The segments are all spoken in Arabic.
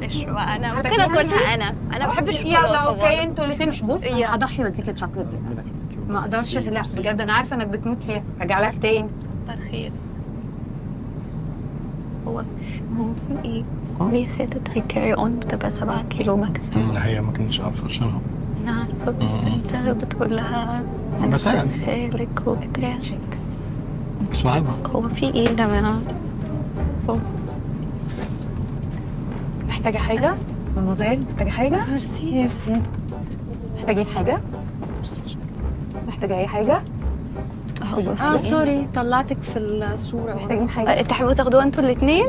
معلش بقى انا ممكن اكلها. انا بحب الشوكولاته. يلا اوكي انتوا الاثنين مش بص انا هضحي واديك الشوكولاته دلوقتي. ما اقدرش لا بجد انا عارفه انك بتموت فيها. هرجع لك تاني. كتر خير. هو في ايه؟ ليه خالد هيكاري اون بتبقى 7 كيلو ماكس؟ لا هي ما كنتش عارفه عشانها. انا عارفه بس انت بتقول لها انا بساعد خالك وبتراشك. مش فاهمها. هو في ايه يا جماعه؟ محتاجه حاجه؟ مدموزيل محتاجه حاجه؟ ميرسي. محتاجين حاجه؟ محتاجه اي حاجه؟ هو سوري طلعتك في الصورة. محتاجين حاجه؟ تحبوا تاخدوها انتوا الاثنين؟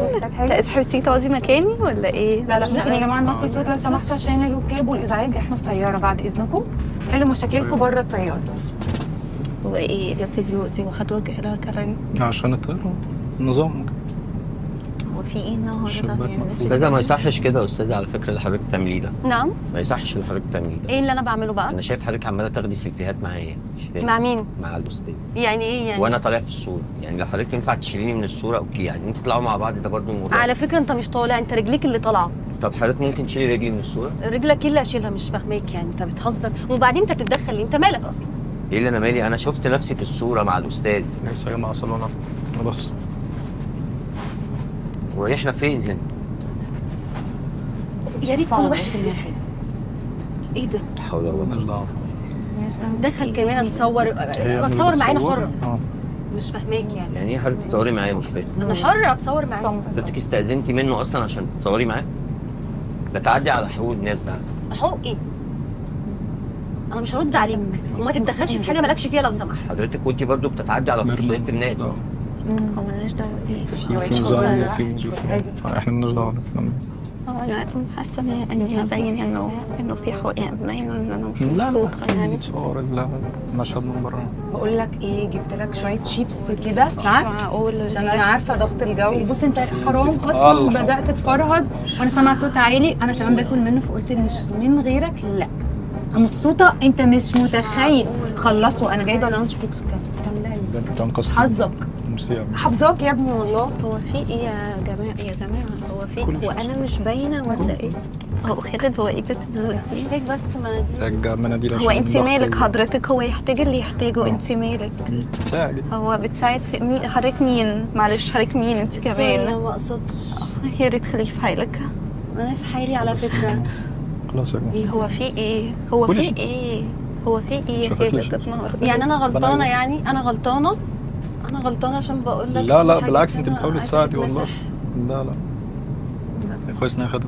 تحبي تيجي تقعدي مكاني ولا ايه؟ لا ممكن يا جماعه نوطي صوت لو سمحتوا عشان الركاب والازعاج. احنا في طياره بعد اذنكم. حلوا مشاكلكم بره الطياره. هو ايه جبتي دلوقتي وهتوجه لها كلام؟ عشان الطياره النظام ممكن. هو في ايه النهارده يعني؟ استاذه ما يصحش كده يا استاذه على فكره اللي حضرتك بتعمليه ده. نعم. ما يصحش اللي حضرتك بتعمليه ده. ايه اللي انا بعمله بقى؟ انا شايف حضرتك عماله تاخدي سيلفيهات معايا. مش فاهم. مع مين؟ مع الاستاذ. يعني ايه يعني؟ وانا طالع في الصوره، يعني لو حضرتك ينفع تشيليني من الصوره اوكي، عايزين تطلعوا مع بعض ده برضه الموضوع. على فكرة انت مش طالع، انت رجليك اللي طالعة. طب حضرتك ممكن تشيلي رجلي من الصوره؟ رجلك ايه اللي اشيلها؟ مش فاهماك يعني، انت بتهزر وبعدين انت بتتدخل ليه؟ انت مالك اصلا؟ ايه اللي انا مالي؟ انا شفت نفسي في الصوره مع الاستاذ. لسه يا جماعه صالونا بس. واحنا فين هنا؟ يا ريت كل واحد في حاجة. ايه ده؟ حول ولا مالناش قوه. دعوه. دخل كمان اتصور، هي اتصور معانا بتصور؟ حرة. اه مش فاهماك يعني. يعني ايه حضرتك تصوري معايا؟ مش فاهم. انا حرة اتصور معاك. حضرتك استأذنتي منه اصلا عشان تتصوري معاه؟ بتعدي على حقوق الناس ده. حقوق ايه؟ انا مش هرد عليك وما تتدخلش في حاجة مالكش فيها لو سمحت. حضرتك وانتي برضه بتتعدي على خصوصيات الناس. هو مالناش دعوه ايه؟ في نظام في احنا مالناش دعوه بالكلام ده. انا حاسه اني ابين انه في حقوق، يعني باين ان انا مش لا مبسوطه يعني. صور المشهد من بره. بقول لك ايه، جبت لك شويه شيبس كده سناكس معقول عشان انا عارفه ضغط الجو. بص انت حرام اصلا بدات تفرهد وانا سامعه صوت عالي. انا كمان باكل منه فقلت مش من غيرك لا. انا مبسوطه انت مش متخيل. خلصوا انا جايبه لانش بوكس كده. تنقص حظك ميرسي. حافظاك يا ابني والله. هو في ايه يا جماعه هو في هو انا مش باينه ولا ايه؟ هو خالد هو ايه بتزوري ايديك بس مناديل. رجع مناديل هو عشان انت الضغط مالك حضرتك؟ هو يحتاج اللي يحتاجه. انت مالك؟ بتساعد. هو بتساعد في مين؟ حضرتك مين؟ معلش حضرتك مين انت كمان؟ انا ما اقصدش. يا ريت خليه في حالك. انا في حالي على فكرة. خلاص يا جماعه. هو في ايه؟ هو في ايه؟ هو في ايه يا خالد النهارده؟ يعني انا غلطانة؟ يعني انا غلطانة؟ انا غلطانة عشان بقول لك لا لا في بالعكس حاجات انت أنا بتحاولي عايزة تساعدي والله. تتمسح. لا كويس انها خدت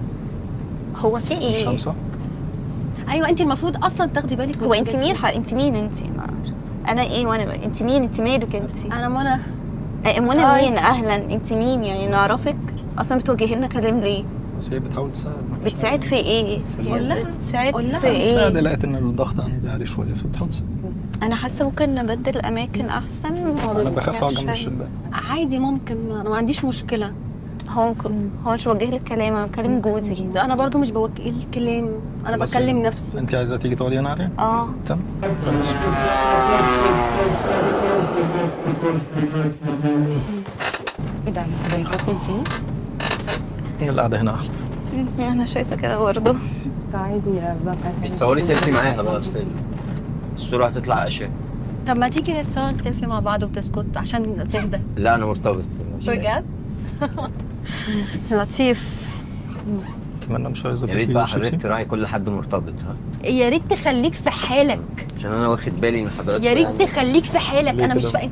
هو في ايه؟ الشمس. ايوه انت المفروض اصلا تاخدي بالك من هو انت الحاجات مين؟ انت مين انت؟ انا ايه وانا انت مين؟ انت مالك انت؟ دي. انا منى. منى هاي. مين؟ اهلا انت مين يعني؟ نعرفك اصلا بتوجهي لنا كلام ليه؟ بس هي بتحاول تساعد. بتساعد في ايه؟ قول لها. بتساعد قول لها. في بتساعد ايه؟ لقيت ان الضغط عندي عالي شويه فبتحاول تساعد. انا حاسه ممكن نبدل اماكن احسن. انا بخاف اقعد جنب الشباك. عادي ممكن، انا ما عنديش مشكلة. هو مش بوجه لك كلام، انا بكلم جوزي. ده انا برضو مش بوجه الكلام، انا خلاص بكلم يعني. نفسي. انت عايزه تيجي تقعدي هنا عليا؟ اه تمام خلاص. ايه ده هي القعده هنا احلى. انا شايفه كده برضه. عادي يا بابا. تصوري سيلفي معاها بقى يا استاذ. الصوره هتطلع اشياء. طب ما تيجي نتصور سيلفي مع بعض وتسكت عشان تهدى. لا انا مرتبط. بجد؟ لطيف. اتمنى مش عايزه يا ريت بقى حضرتك تراعي كل حد مرتبط. ها يا ريت تخليك في حالك. عشان انا واخد بالي من حضرتك. يا ريت تخليك في حالك. ليه انا مش كده؟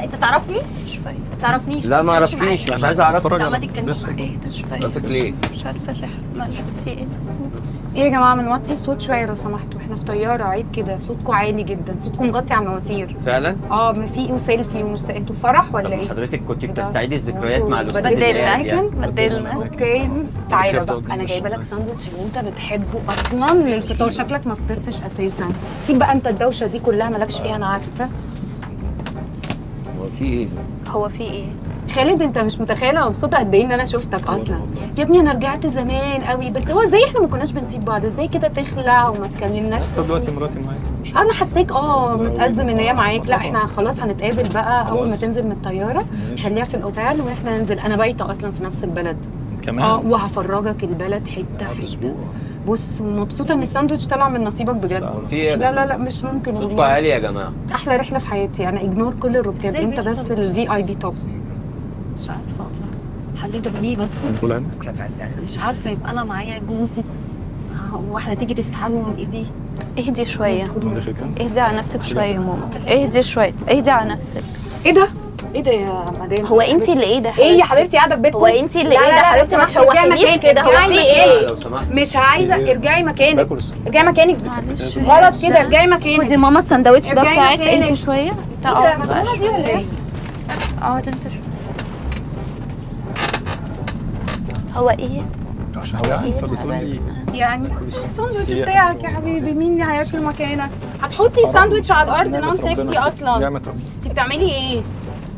انت تعرفني؟ مش فاهم. تعرفنيش؟ لا ما عرفتنيش، مش عايز اعرفك. لا ما تتكلمش معايا. ايه ده؟ مش فاهم. حضرتك ليه؟ مش عارفه الرحله مالها في ايه. ايه يا جماعه بنوطي الصوت شويه لو سمحتوا. احنا في طياره عيب كده. صوتكم عالي جدا. صوتكم مغطي على المواتير. فعلا؟ ما في وسيلفي انتوا في فرح ولا طب ايه؟ حضرتك كنت بتستعيدي الذكريات مع الاستاذ بدلنا إياد يعني. بدلنا. اوكي تعالى كيف بقى. توجه انا جايبه لك الشباك؟ ساندوتش اللي انت بتحبه اصلا للفطار. شكلك ما فطرتش اساسا. سيب بقى انت الدوشه دي كلها مالكش فيها انا عارفه. هو في ايه؟ هو في ايه؟ خالد انت مش متخيل انا مبسوطه قد ايه ان انا شفتك اصلا. يا ابني انا رجعت زمان قوي. بس هو ازاي احنا ما كناش بنسيب بعض؟ ازاي كده تخلع وما اتكلمناش؟ طب دلوقتي مراتي معايا مش انا حسيك متأزم ان هي معاك. لا احنا خلاص هنتقابل بقى اول ما خلاص. تنزل من الطياره. ماشي. خليها في الاوتيل واحنا ننزل. انا بايته اصلا في نفس البلد. كمان وهفرجك البلد حته بعد حته. اسبوع. بص مبسوطه ان الساندوتش طلع من نصيبك بجد. في ايه؟ لا مش ممكن صوتكم والله. عالي يا جماعه. احلى رحله في حياتي انا، اجنور كل الركاب، إزاي انت بس بيحصل؟ الفي اي بي توب. مش عارفه والله حددوا بنيجي نقول عندك مش عارفه يبقى انا معايا جوزي واحده تيجي تسحبه من ايدي. اهدي شويه، عندك كام؟ اهدي على نفسك شويه يا ماما، اهدي شويه، اهدي على نفسك. ايه ده؟ ايه ده يا مدام؟ هو انت اللي ايه ده؟ ايه يا حبيبتي قاعده في بيتكم؟ هو انت اللي لا ايه لا ده لا، حبيبتي؟ ما لو سمحتي ارجعي تشوهنيش مكانك، كده، هو ارجعي في مكانك. ايه؟ لو سمحت مش عايزه، ارجعي مكانك، باكل ارجعي مكانك. معلش غلط كده، ارجعي مكانك. خدي ماما السندوتش ده ارجعي بتاعك، مكانك. انت شويه. انت اقعد بقى مجنونه دي ولا ايه؟ اقعد انت شويه. هو ايه؟ عشان هو قاعد فبتقول لي يعني الساندوتش سيئة. بتاعك يا حبيبي، مين اللي هياكل مكانك؟ هتحطي ساندوتش على الارض نون سيفتي اصلا. نعمة ربنا. انت بتعملي ايه؟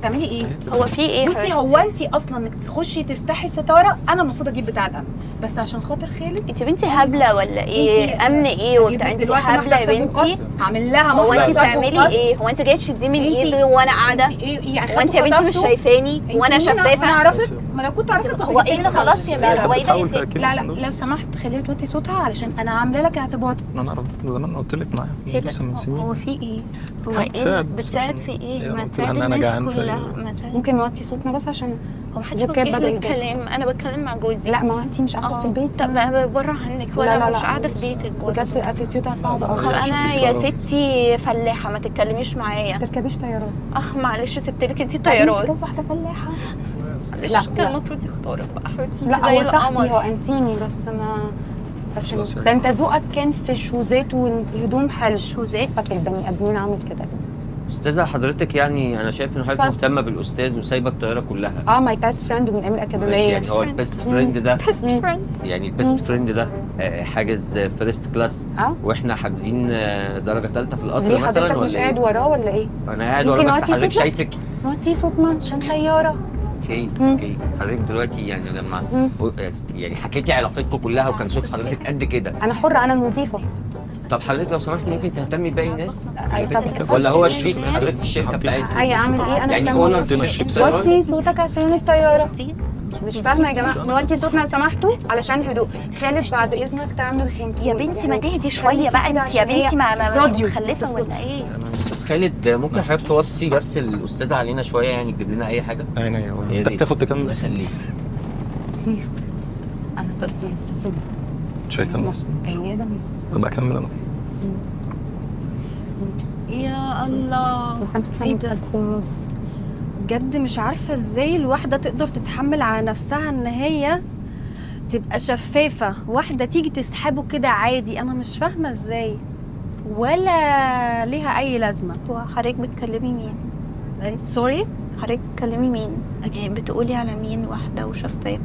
بتعملي ايه؟ هو في ايه؟ بصي حبيبتي؟ هو انت اصلا انك تخشي تفتحي الستاره، انا المفروض اجيب بتاع الامن، بس عشان خاطر خالد انت بنتي هبله ولا ايه؟ امن ايه وبتاع؟ انت هبله يا بنتي؟ هعمل لها هو انت محضر بتعملي قصد. ايه؟ هو انت جايه تشديه من انت- ايدي وانا قاعده؟ انت ايه يعني؟ هو انت يا بنتي مش شايفاني انت وانا مين؟ انا شفافه؟ اعرفك؟ ما لو كنت اعرفك كنت هو ايه جبت اللي لك خلاص يا مال؟ هو ايه ده بتحاول اللي تاكلني لا السندوتش. لو سمحت خليها توطي صوتها علشان انا عامله لك اعتبار. انا زمان قلت لك معايا لسه من سنين. هو في ايه؟ هو حاول ايه؟ تساعد بس بتساعد عشان- في ايه؟ هي ما قلت لها تساعد ان انا الناس جعان كلها، ما تساعد. ممكن نوطي صوتنا بس عشان هو محدش الركاب بيوجه بدأ لي يجي. الكلام، انا بتكلم مع جوزي. لا ما انت مش قاعده في البيت. طب بره عنك لا وانا لا مش لا. قاعده في بيتك برضه. بجد اتيتيودها صعبه قوي. خلاص عشان انا في يا طيارات. ستي فلاحه، ما تتكلميش ما معايا. تركبيش طيارات. معلش سبتلك انتي طيارات. جوز واحده فلاحه. معلش لا، كان لا. المفروض يختارك بقى حبيبتي، لا انتي زي هو صاحبي، هو القمر. انتيمي بس ما عشان خلاص ده انت ذوقك كان في شوزات والهدوم حلو. شوزات؟ فاكر البني ادمين عامل كده ليه؟ استاذه حضرتك، يعني انا شايف ان حضرتك اتفضل. مهتمه بالاستاذ وسايبه الطياره كلها. ماي بيست فريند من ايام ماشي، الاكاديميه. يعني هو البيست فريند ده بيست فريند. يعني البيست فريند ده حاجز فيرست كلاس واحنا حاجزين درجه ثالثه في القطر ليه مثلا حضرتك مش ولا قاعد ايه؟ وراه ولا ايه؟ انا قاعد ممكن ورا بس نوطي حضرتك صوتنا؟ شايفك. نوطي صوتنا عشان طياره. اوكي حضرتك دلوقتي يعني لما يعني حكيتي علاقتكم كلها وكان صوت حضرتك قد كده. انا حره، انا المضيفه. طب حضرتك لو سمحتي ممكن تهتمي بباقي الناس؟ طب ولا هو شريك حضرتك في الشركه بتاعتكم؟ اي اعمل ايه؟ انا يعني كمان اونر موظفة. في الشركه؟ وطي صوتك عشان الطياره. مش فاهمه يا جماعه، نوطي صوتنا لو سمحتوا علشان هدوء. خالد بعد اذنك تعمل كنترول. يا بنتي ما تهدي شويه بقى انت يا بنتي، ما مش مخلفه ولا ايه؟ استاذ خالد ممكن حضرتك توصي بس الاستاذه علينا شويه، يعني تجيب لنا اي حاجه؟ عينيا يا انت ريت. تاخد كام؟ الله يخليك. انا تطبيق شايف الناس بني ادم. طب اكمل انا. يا الله ايه ده بجد؟ مش عارفه ازاي الواحده تقدر تتحمل على نفسها ان هي تبقى شفافه، واحده تيجي تسحبه كده عادي. انا مش فاهمه ازاي ولا ليها اي لازمه. هو حضرتك بتكلمي مين؟ سوري حضرتك بتكلمي مين؟ يعني بتقولي على مين واحده وشفافه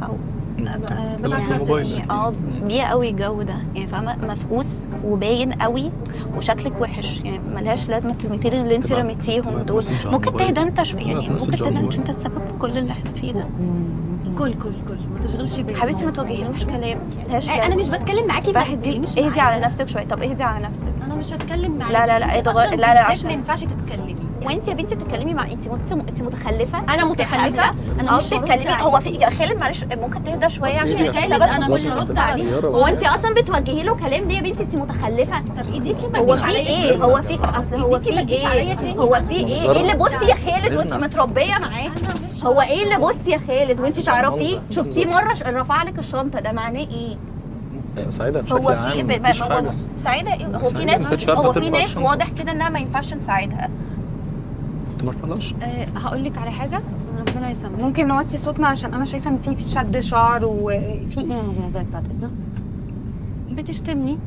كلام في الموبايل. بيه قوي الجو ده، يعني فاهمه؟ مفقوس وباين قوي وشكلك وحش، يعني ملهاش لازمه الكلمتين اللي انت تبقى رميتيهم دول. مسج على ممكن الموبايل. تهدى انت شويه، يعني تبقى ممكن مسج على تهدى الموبايل. انت السبب في كل اللي احنا فيه ده. كل ما تشغلش بالك حبيبتي ما توجهيلوش كلام، ملهاش انا لازمة. مش بتكلم معاكي بهدي، مش اهدي على معايا. نفسك شويه. طب اهدي على نفسك. انا مش هتكلم معاكي. لا انت اضغط. أصلاً لا بالذات عشان ما ينفعش تتكلمي. وانت يا بنتي بتتكلمي مع انت متخلفه. انا متخلفه؟ انا مش بتتكلمي. هو في يا خالد معلش ممكن تهدى شويه عشان يا خالد انا مش هرد عليه. هو انت اصلا بتوجهي له كلام ليه يا بنتي؟ انت متخلفه. طب ايديكي ما هو تجيش في عليا ايه؟ تاني. هو في اصل هو في إيديكي ما تجيش عليا ايه؟ تاني. هو في ايه؟ ايه اللي بصي يا خالد وانت متربيه معاه؟ هو ايه اللي بصي يا خالد وانت تعرفيه؟ شفتيه مره رفع لك الشنطه، ده معناه ايه؟ سعيدة بشكل هو عام في مفيش حاجة. سعيده ايه؟ هو في سعيدة ناس ما كانتش عارفة هو في ترفع ناس الشنطة. واضح كده انها ما ينفعش نساعدها. كنت ما ارفعلهاش. هقول لك على حاجه، ربنا يسامحك. ممكن نوطي صوتنا عشان انا شايفه ان في شد شعر وفي ايه زي بتاعت اذنك. بتشتمني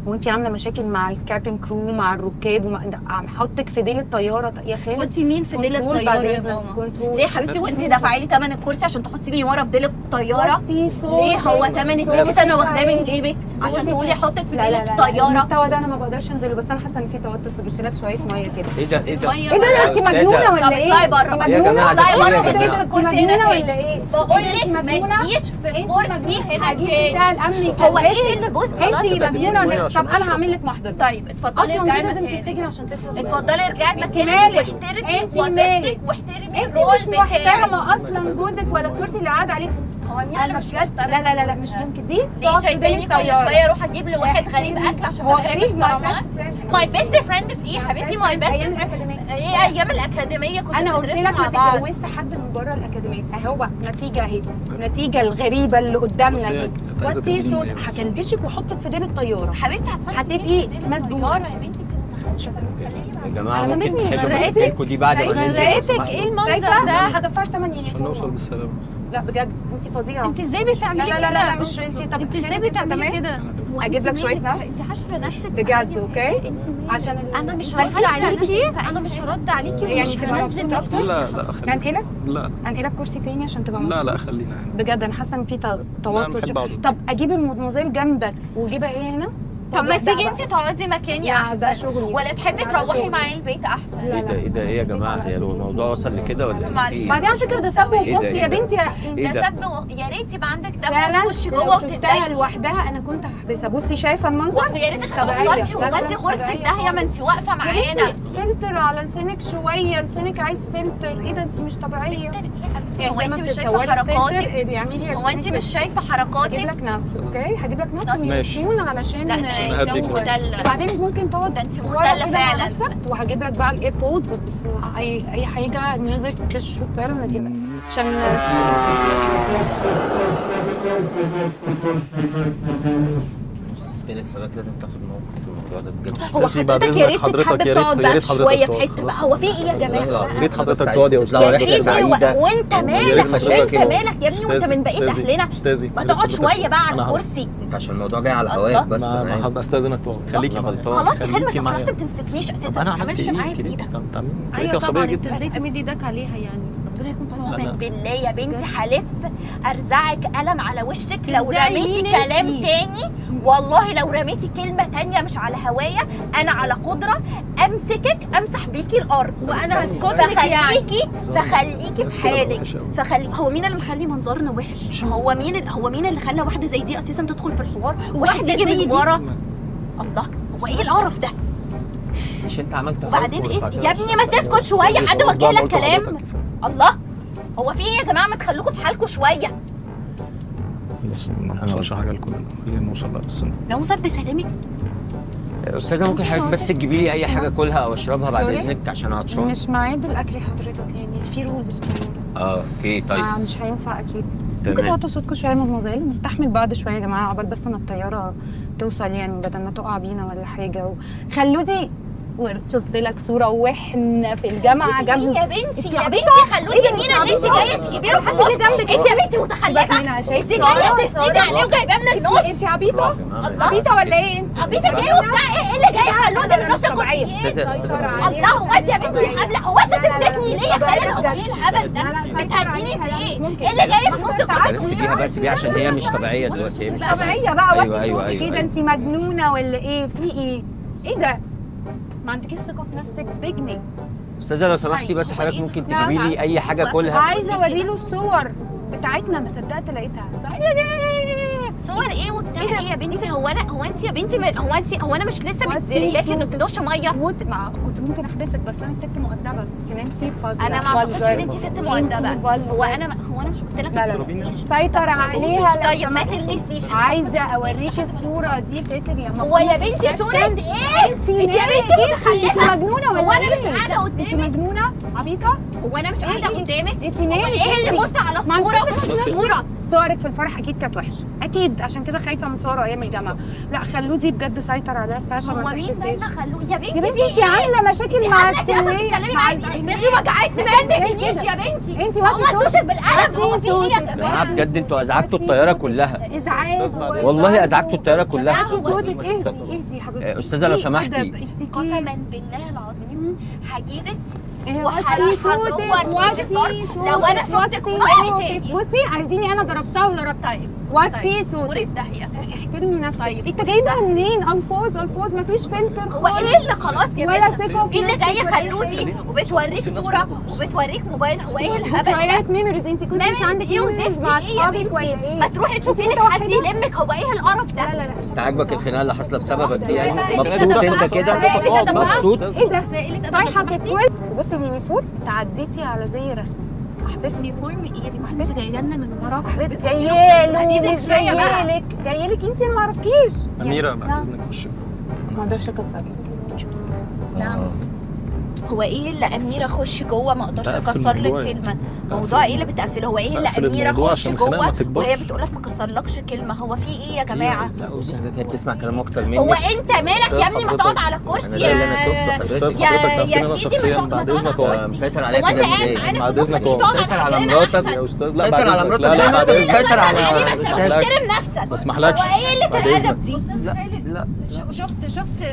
وانتي عامله مشاكل مع الكابتن كرو مع الركاب عم حطك في ديل الطياره يا خالد. تحطي مين في ديل كنترول الطياره بعد يا إذنك، ماما؟ كنترول. ليه يا حبيبتي وانت دافعه لي ثمن الكرسي عشان تحطيني ورا في ديل الطياره؟ وطي صوتك. ليه هو ثمن التيكت انا واخداه من جيبك عشان تقولي احطك في لا ديل لا لا الطياره؟ المستوى ده انا ما بقدرش انزله، بس انا حاسه ان في توتر فجبت لك شويه ميه كده. ايه ده ايه ده؟ المية ايه ده انت مجنونه طب ولا ايه؟ اطلعي بره. انت يا جماعة ده مجنونه؟ إيه يا ما تجيش في جماعة؟ الكرسي مجنونه هنا ولا تاني. ايه؟ بقول انت لك ما مجنونة؟ تجيش في انت الكرسي مجنونة. هنا هجيب تاني. بتاع الامن هو يكلمك. ايه اللي بص خلاص انت مجنونه مية ولا- عشان طب انا أشرب. هعمل لك محضر. طيب اتفضلي اصلا ارجعي دي لازم مكانك. تتسجن عشان تخلص. اتفضلي ارجعي انت مكانك مالك؟ واحترمي انت وظيفتك مالك؟ واحترمي انت الرول مش بتاعك. محترمه اصلا جوزك ولا الكرسي اللي قاعد عليه. هو مين انا اللي مش بجد محترم؟ لا لا لا لا مش ممكن دي ليه تقعد شايفاني قدامي كل طيارة. شويه اروح اجيب لواحد غريب اكل عشان هو مبقاش غريب محترمات؟ ماي بيست فريند في ايه يا حبيبتي؟ ماي بيست ايام الاكاديميه. ايه ايام الاكاديميه كنتوا انا قلت بتدرسوا لك مع ما بعض. تتجوزش حد من بره الاكاديميه، اهو نتيجه اهي، النتيجه الغريبه اللي قدامنا بس هي دي. كانت عايزة وطي تديني صوت إيه؟ هكلبشك واحطك في دير الطياره. حبيبتي هتحطي هتبقي مسجونه. يا بنتي يا جماعه عجبتني ممكن تحبوا غرقتك. مشاكلكم دي بعد ما ننزل غرقتك ايه المنظر شايفه ده؟ هدفعك 8 عشان يونيفورم. نوصل بالسلامة. لا بجد انت فظيعه. انت ازاي لا بتعملي لا كده؟ لا لا مش انت. طب انت ازاي بتعملي كده؟ اجيب لك شويه نفس انت حشره نفسك بجد اوكي عشان انا مش هرد عليكي، انا مش هرد عليكي يعني ومش تبقى هنزل مبسوطة نفسي. لا لا خلينا. انقلك لا انقلك كرسي تاني عشان تبقى لا لا مبسوط. خلينا يعني. بجد انا حاسه ان في لا، توتر أنا بحب أقعد. طب اجيب المدموزيل جنبك واجيبها ايه هنا؟ طب ما ده تيجي بقى. انت تقعدي مكاني لا، ده احسن شغلي. ولا تحبي ده تروحي شغلي. معايا البيت احسن؟ لا، ايه ده ايه ده ايه يا جماعه؟ هي لو الموضوع وصل لكده ولا ايه؟ معلش. في إيه؟ بعدين على فكره ده سب إيه ده؟ وقصف يا بنتي. ايه ده ده؟ سب يا ريت يبقى عندك دم فعلا وتخشي لو جوه شفتها وتتضايقي. لوحدها انا كنت هحبسها. بصي شايفه المنظر؟ يا ريتك مش طبيعية. اتأثرتي لا، لا، لا، وخدتي مش غرتي في طبيعية داهيه ما انت واقفه يا معانا. بنتي فلتر على لسانك شويه، لسانك عايز فلتر. ايه ده انت مش طبيعيه. هو زي ما انت مش شايفه بتتصوري حركاتي؟ فلتر بيعملي هو انت مش شايفه هجيب حركاتك؟ لك نفس اوكي، هجيب لك نفس ماشي. ويكون علشان لا ده عشان أهديك جو بقى. مختلف. وبعدين ممكن تقعد ده انت ورا مختلة كده مع فعلا. نفسك، وهجيب لك بقى الايربودز وتسمع اي حاجه ميوزك سوبر كده عشان كانت حضرتك لازم تاخد موقف في الموضوع ده بجد. هو بس بعد حضرتك يا إذنك ريت تحب يا تقعد ريت بقى حضرتك شويه في تقعد. حته بقى. هو في ايه يا جماعه؟ يا ريت حضرتك تقعد يا أستاذ. لا، يا رحلة سيدي سعيدة. وانت مالك؟ حضرتك انت مالك يا ابني وانت من بقيه اهلنا؟ استاذي ما تقعد شويه بقى على الكرسي. انت عشان الموضوع جاي على هواك بس ما أنا هبقى استاذنك تقعد. خليكي أنا معايا. غلطان. خلاص يا خليكي حلمك معايا. خلاص انت ما تمسكنيش اساسا طب ما انا عملت تعملش ايه معايا كده؟ بايدك. ايوه عصبيه طبعا جدا. انت ازاي تمدي ايدك عليها يعني؟ ربنا يكون في لا، عونك. لا. بالله يا بنتي هلف ارزعك قلم على وشك لو ازاي رميتي مين كلام انتي؟ تاني. والله لو رميتي كلمه تانيه مش على هوايه انا على قدره امسكك امسح بيكي الارض. وانا هسكت لك يعني. فخليكي بس في كده حالك. وحش أوي. هو مين اللي مخلي منظرنا وحش؟ هو مين اللي خلى واحده زي دي اساسا تدخل في الحوار؟ واحد واحدة يجي زي من دي؟ ورا. الله هو ايه القرف ده؟ مش انت عملت وبعدين حركة ايه ورفعت يا ابني ما تسكت شويه حد وجه لك كلام. الله هو في ايه يا جماعه؟ ما تخلوكوا في حالكم شويه. بس ما حصلش حاجه لكلنا. خلينا نوصل بقى بس. نوصل بسلامك. استاذه ممكن حضرتك بس تجيبي لي اي حاجه كلها او اشربها بعد سوري؟ اذنك عشان عطشان. مش ميعاد الاكل حضرتك يعني في رولز في الطياره. اوكي طيب مش هينفع اكيد. ممكن تمام. توطوا صوتكم شويه مدموزيل، نستحمل بعض شويه يا جماعه عقبال بس ما الطياره توصل يعني بدل ما تقع بينا ولا حاجه. خلودي شفت لك صوره واحنا في الجامعه مين جنب يا بنتي انت يا عبيطة؟ بنتي خلودي ايه ده مين انت اللي انت عبيطة؟ جايه تجيبي له حد في اللي النص؟ جنبك انت يا اهو. بنتي متخلفه. منها شايف انت جايه سارة، تسندي عليه وجايباه من النص. انت عبيطه؟ الله عبيطه ولا ايه انت؟ عبيطه ايه وبتاع ايه؟ ايه اللي جاي خلودي من النص؟ طبيعية. الله هو انت يا بنتي حبله؟ هو انت بتمسكني ليه يا خالد؟ هو ايه الهبل ده؟ بتهديني في ايه؟ ايه اللي جاي في نص بس سيبيها القصه؟ بس دي عشان هي مش طبيعيه دلوقتي. هي مش طبيعيه بقى. ايوه وطي ايوه صوتك. ايه ده ايوه انت مجنونه ولا ايه؟ في ايه؟ ايه ده؟ ما عندكيش ثقه في نفسك بجنيه. استاذه لو سمحتي بس حضرتك ممكن تجيبي لي اي حاجه كلها. عايزه اوري له الصور بتاعتنا، ما صدقت لقيتها. صور ايه وبتاع ايه يا بنتي؟ هو انت يا بنتي هو انا مش لسه مدياكي انك تدوش ميه؟ كنت ممكن احبسك بس انا ست مؤدبه. لكن انت فظيعه. انا ما اعتقدش ان انت ست مؤدبه. هو انا مش قلت لك لا ما لا تلمسنيش؟ سيطر عليها لو طيب ما سمحت. تلمسنيش. عايزه اوريك الصوره دي فاكر يا هو يا بنتي صورة ايه؟ انت يا بنتي انت متخلفة. مجنونه ولا هو انا ايه؟ مش قاعدة انت قدامك. مجنونه عبيطه. هو انا مش ايه قاعدة ايه؟ قدامك. انت هو مالك؟ ايه اللي بص على ما الصورة انت ومش الصورة؟ صورك في الفرح اكيد كانت وحشه اكيد، عشان كده خايفه من صور ايام الجامعه. لا خلودي بجد سيطر عليها فعلا. هو مين ده اللي خلوه؟ يا بنتي يا بنتي في انت عامله مشاكل مع انت اصلا الكليه. بتتكلمي معايا دماغي وجعتني ما انكنيش يا بنتي. انت هو وطي انتوشك بالقلم. هو في ايه يا يا جماعة؟ جماعه بجد انتوا ازعجتوا الطياره كلها. ازعاج والله ازعجتوا الطياره كلها. لا صوتك اهدي حبيبتي. استاذه لو سمحتي. قسما بالله العظيم هجيبك وطي صوتك لو انا شفتك وقعت تاني. بصي عايزيني انا ضربتها وضربتها. وطي صوتك. في داهية. احترمي نفسك. انت جايبها منين؟ الفاظ مفيش فلتر هو خالص. ايه اللي خلاص يا ولا بنت؟ ثقة في ايه اللي نفسك جايه ولا خلودي حاجة. وبتوريك صوره وبتوريك موبايل؟ هو ايه الهبل ده؟ ذكريات ميموريز. انت كنت مش عندك ايه ميموريز وزفت مع ايه يا اصحابك ولا بنتي؟ ايه؟ ما تروحي تشوفي لك انت حد متوحدة؟ يلمك. هو ايه القرف ده؟ لا انت عاجبك الخناقه اللي حاصله بسببك دي لا، يعني؟ لا، مبسوط لا، انت كده؟ ايه ده؟ فقلت رايحه في الكل. بصي اليونيفورم تعديتي على زي رسمه. بس يونيفورم ايه يا بنتي؟ انت جايه لنا من ورا عزيزك مش شوية بقى. جايلك انت اللي ما عرفتيش. أميرة بعد إذنك خش. ما اقدرش اكسر. نعم. هو ايه اللي اميره خش جوه ما اقدرش بقفل اكسر لك الموضوع. كلمه؟ موضوع ايه اللي بتقفله؟ هو ايه اللي بقفل اميره الموضوع خش عشان الخناقة ما جوه تكبرش. وهي بتقول لك ما كسرلكش كلمه؟ هو في ايه يا جماعه؟ بص حضرتك هي بتسمع كلام اكتر مني. هو انت مالك يا ابني؟ ما تقعد على أنا كرسي ده اللي أنا شفته حضرتك. أستاذ حضرتك تعرفين أنا يا سيدي شخصيا ما بعد تقعد إذنك على أقعد. مسيطر عليا هو انت كده قاعد ازاي؟ معانا بعد في إذنك النص أقعد. تقعد مسيطر على فكرنا مراتك أحسن. يا أستاذ لا مسيطر بعد على إذنك. مراتك. لا لا بعد مين اللي إذنك. مسيطر على عليه؟ ما انت محترم نفسك. ما اسمحلكش. هو ايه اللي بعد الادب إذنك. دي؟ استاذ خالد لا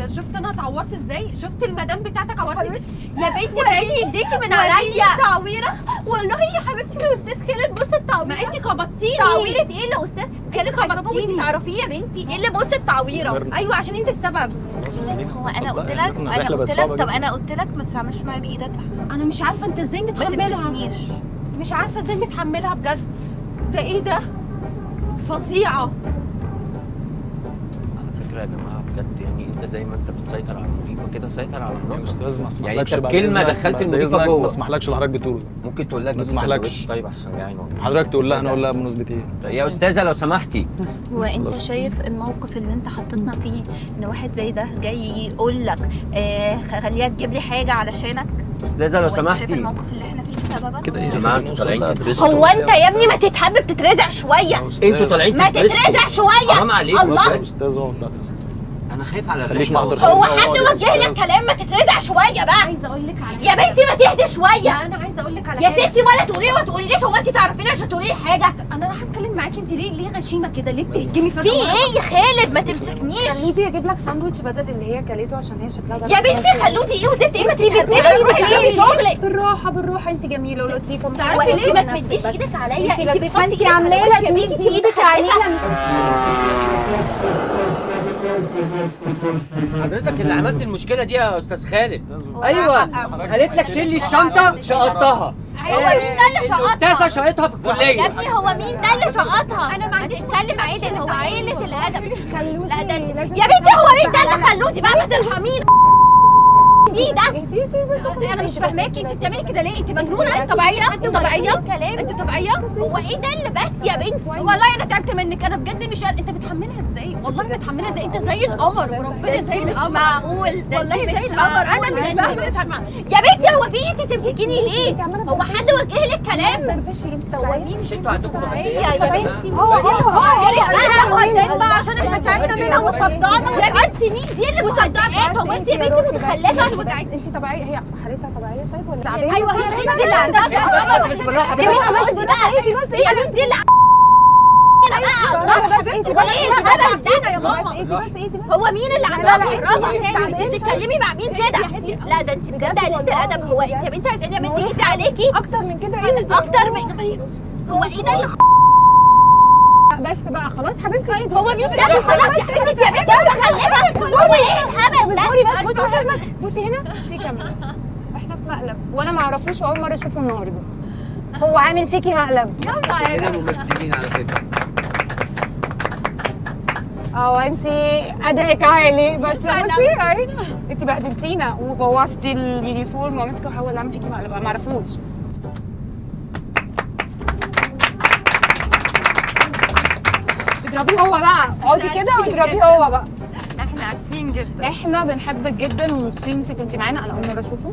شفت انا اتعورت ازاي؟ شفت المدام بتاعتك عورت ازاي؟ يا بنتي بعيدي ايديكي من عليا. تعويره والله يا حبيبتي من استاذ خالد. بص التعويره. ما انت خبطتيني. تعويره ايه اللي استاذ خالد خبطتيني. خبطتيني؟ تعرفيه يا بنتي ايه اللي بص التعويره؟ ايوه عشان انت السبب. هو انا قلت لك طب انا قلت لك ما تعملش معايا بايدك. انا مش عارفه انت ازاي ما متحملها. تمسكنيش. مش عارفه ازاي متحملها بجد. ده ايه ده؟ فظيعه. على فكره يا جماعه بجد يعني انت زي ما انت بتسيطر على المضيفه كده سيطر على يا مراتك. أستاذ ما يعني اسمحلكش انت بعد بكلمه إذنك. دخلت بعد المضيفه إذنك جوه. ما اسمحلكش اللي حضرتك بتقوله. ممكن تقول لها ما جيب اسمحلكش. سندوتش طيب عشان جعان والله. حضرتك تقول لها أنا أقول لها بمناسبة إيه؟ يا استاذه لو سمحتي. هو انت شايف الموقف اللي انت حطيتنا فيه ان واحد زي ده جاي يقول لك خليها تجيب لي حاجه علشانك؟ استاذه لو هو انت شايف سمحتي. الموقف اللي احنا فيه بسببك؟ كده يا إيه؟ جماعه انتوا طالعين تدرسوا. هو انت يا ابني ما تتحب تترزع شويه؟ انتوا طالعين ما تدرسوا. تترزع شويه. حرام عليك الله. يا أستاذ هو لا تسلم. انا خايف على خليك الرحله محضر. والله. هو حد وجه لك كلام؟ ما تترزع شويه بقى عايزه اقول لك على يا بنتي. ما تهدي لا شويه انا عايزه اقول لك على يا حاجة. ستي. ولا تقولي ما تقوليليش. هو انت تعرفيني عشان تقولي لي حاجه؟ انا راح اتكلم معاكي. انت ليه غشيمه كده؟ ليه بتهجمي فجاه؟ في ايه يا خالد؟ ما تمسكنيش خليتي اجيب لك ساندوتش بدل اللي هي كلته عشان هي شكلها يا بنتي. خلوتي ايه وزفت ايه؟ ما تتهبلي. روحي شوفي شغلك. بالراحه انت جميله ولطيفه. تعرفي ليه؟ ما تمديش ايدك عليا. انت لطيفه. انت عامله لك تمدي ايدك علينا. حضرتك اللي عملت المشكله دي يا استاذ خالد. ايوه قالت لك شيلي الشنطه شقطتها. هو مين ده اللي الاستاذه شقطها؟ شقطها في يا الكليه. ابني هو مين ده اللي شقطها؟ انا ما عنديش اتكلم عادل. هو قلة الادب. خلوتي لا ده لازم يا بنتي. هو مين ده اللي خلوتي بقى؟ ما ترحميني. ايه ده؟ انا مش فاهماكي. انت بتعملي كده ليه؟ انت مجنونه؟ انت طبيعيه؟ انت طبيعيه؟ هو ايه ده اللي بس يا بنتي؟ والله انا تعبت منك. انا بجد مش انت بتحملها ازاي؟ والله بتحملها ازاي؟ انت زي القمر وربنا زي مش القمر. معقول. والله زي القمر. انا مش فاهمه. يا بنتي هو في ايه؟ انت بتمسكيني ليه؟ هو حد وجه لك كلام؟ هو مين؟ مش انتوا عندكم يا مهدئات؟ بنتي. يا ريت بقى مهدئات بقى عشان احنا تعبنا منها وصدعنا. يا بنتي مين دي اللي مصدقات؟ هو انت يا بنتي متخلفه؟ وجعتني. انت طبيعيه؟ هي حالتها طبيعيه طيب ولا تعبانه؟ ايوه هي البنت اللي عندها بس بالراحه هي بالراحه. مين دي اللي انت هو ايه الهبل ده يا ماما؟ بس هو مين اللي عندها كهرباء تاني؟ انت بتتكلمي مع مين كده؟ لا ده انت بجد قلة الادب. هو انت يا بنتي عايزاني امد ايدي عليكي؟ اكتر من كده ايه؟ اكتر من هو ايه ده اللي بس بقى خلاص حبيبتي. انت هو مين ده اللي خلاص يا حبيبتي يا بنتي متخلفه؟ هو ايه الهبل ده؟ بصي هنا في كاميرا. احنا في مقلب وانا ما اعرفوش واول مره اشوفه النهارده. هو عامل فيكي مقلب. يلا يا هنا ممثلين على فكره. انت ادائك عالي بس بصي انت بهدلتينا وبوظتي اليونيفورم وعملتي كده. هحاول اعمل فيكي مقلب ما اعرفوش. اضربيه هو بقى. اقعدي كده واضربيه هو بقى. احنا اسفين جدا. احنا بنحبك جدا ومبسوطين انت كنتي معانا. انا اول مره اشوفه